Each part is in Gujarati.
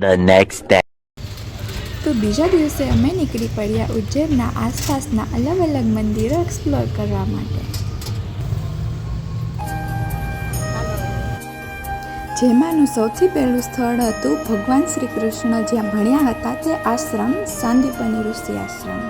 The next day. તો બીજા દિવસે અમે નીકળી પડ્યા ઉજ્જૈનના આસપાસના અલગ અલગ મંદિરો એક્સપ્લોર કરવા માટે, જેમાંનું સૌથી પહેલું સ્થળ હતું ભગવાન શ્રી કૃષ્ણ જ્યાં ભણ્યા હતા તે આશ્રમ, સાંદીપની ઋષિ આશ્રમ.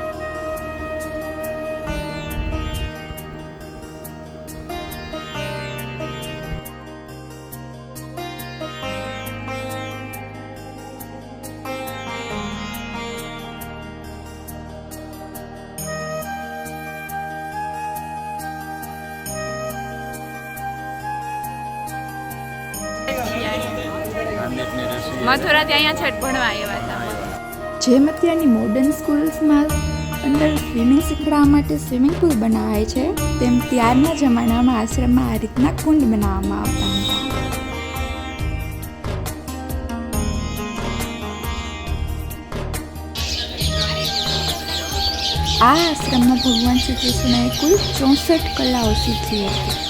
મથુરાથી અહીંયા છઠ ભણવા આવ્યા હતા. જેમ અત્યારની મોડર્ન સ્કૂલ્સમાં અંદર સ્વિમિંગ શીખવાડવા માટે સ્વિમિંગ પુલ બનાવાય છે, તેમ ત્યારના જમાનામાં આશ્રમમાં આ રીતના કુંડ બનાવવામાં આવતા હતા. આ આશ્રમમાં ભગવાન શ્રી કૃષ્ણએ કુલ 64 કલાઓ શીખી હતી.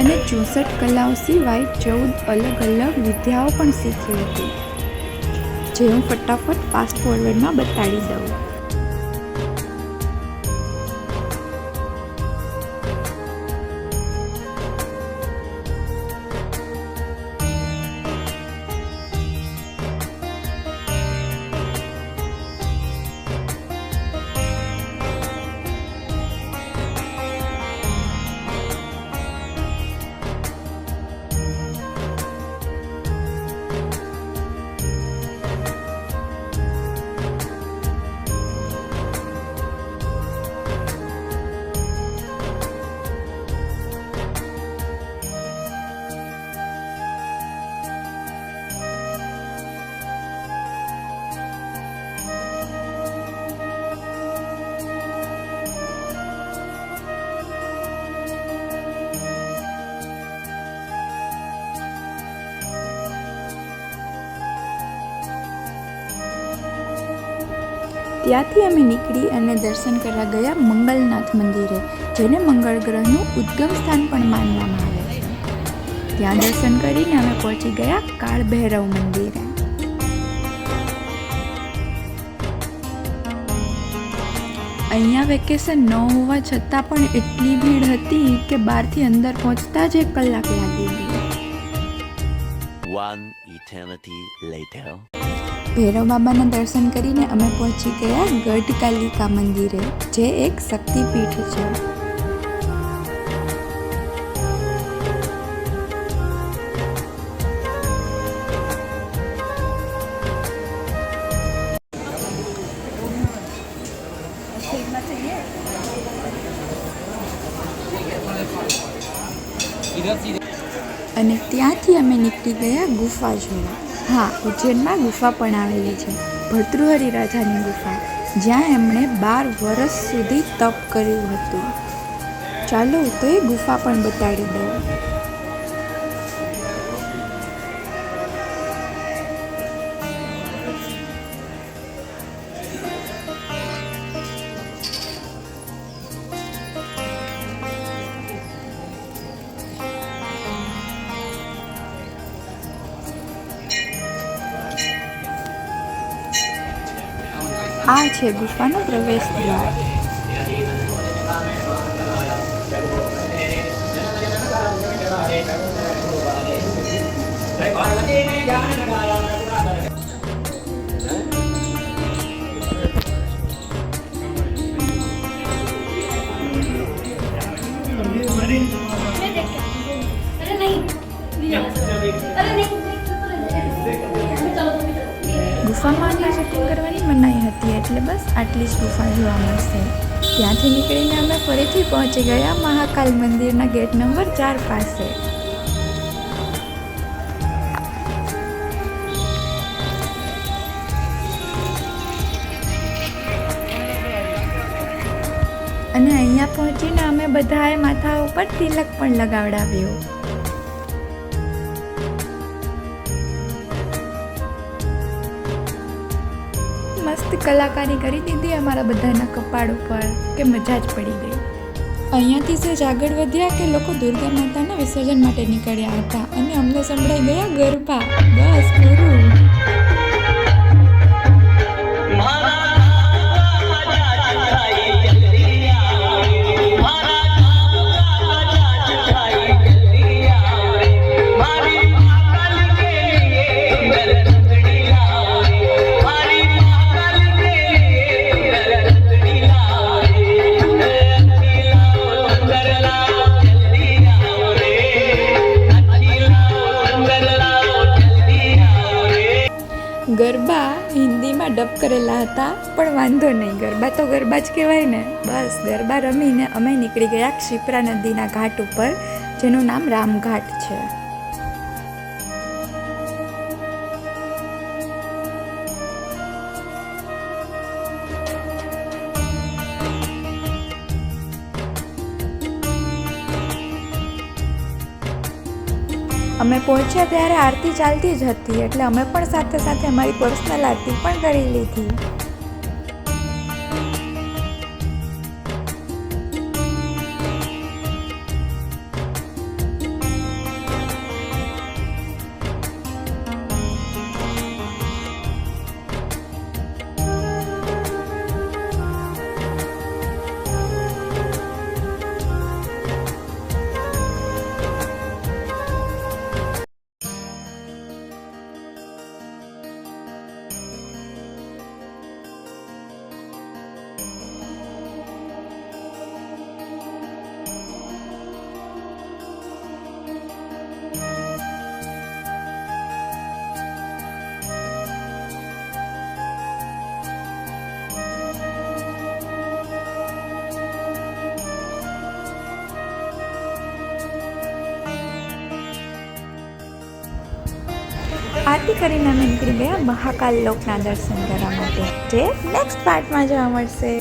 અને 64 કલાઓ સિવાય 14 અલગ અલગ વિદ્યાઓ પણ શીખી હતી, જે હું ફટાફટ ફાસ્ટ ફોરવર્ડમાં બતાડી દઉં. ત્યાંથી અમે નીકળી અને દર્શન કરવા ગયા મંગલનાથ મંદિરે, જેને મંગળ ગ્રહનું ઉદ્ગમ સ્થાન પણ માનવામાં આવે છે. ત્યાં દર્શન કરીને અમે પહોંચી ગયા કાળ ભૈરવ મંદિરે. અહીંયા વેકેશન ન હોવા છતાં પણ એટલી ભીડ હતી કે બહારથી અંદર પહોંચતા જ 1 કલાક લાગી ગઈ. One eternity later. ભૈરવ બાબાના દર્શન કરીને અમે પહોંચી ગયા ગઢકાલિકા મંદિરે, જે એક શક્તિપીઠ છે. અને ત્યાંથી અમે નીકળી ગયા ગુફા જોવા. હા, ઉજ્જૈનમાં ગુફા પણ આવેલી છે, ભર્તૃહરિ રાજાની ગુફા, જ્યાં એમણે 12 વર્ષ સુધી તપ કર્યું હતું. ચાલો તો એ ગુફા પણ બતાડી દઉં. આ છે ગુફાનો પ્રવેશ દ્વાર. ગુફામાં અંદર શૂટિંગ કરવાની મનાઈ હતી, એટલે બસ આટલી જ ગુફા જોવા મળશે. ત્યાંથી નીકળીને અમે ફરીથી પહોંચી ગયા મહાકાલ મંદિરના ગેટ નંબર 4 પાસે. અને અહીંયા પહોંચીને અમે બધાએ માથા ઉપર તિલક પણ લગાવડાવ્યો. કલાકારી કરી દીધી અમારા બધાના કપાળ ઉપર કે મજા જ પડી ગઈ. અહીંયાથી સહેજ આગળ વધ્યા કે લોકો દુર્ગા માતાના વિસર્જન માટે નીકળ્યા હતા અને અમને સંભળાઈ ગયા ગરબા. બસ પૂરું. ગરબા હિન્દીમાં ડબ કરેલા હતા પણ વાંધો નહીં, ગરબા તો ગરબા જ કહેવાય ને. બસ ગરબા રમીને અમે નીકળી ગયા ક્ષિપ્રા નદીના ઘાટ ઉપર, જેનું નામ રામઘાટ છે. અમે પહોંચ્યા ત્યારે આરતી ચાલતી જ હતી, એટલે અમે પણ સાથે સાથે અમારી પર્સનલ આરતી પણ કરી લીધી. આરતી કરીને અમે નીકળી ગયા મહાકાલ લોકના દર્શન કરવા માટે, જે નેક્સ્ટ પાર્ટમાં જોવા મળશે.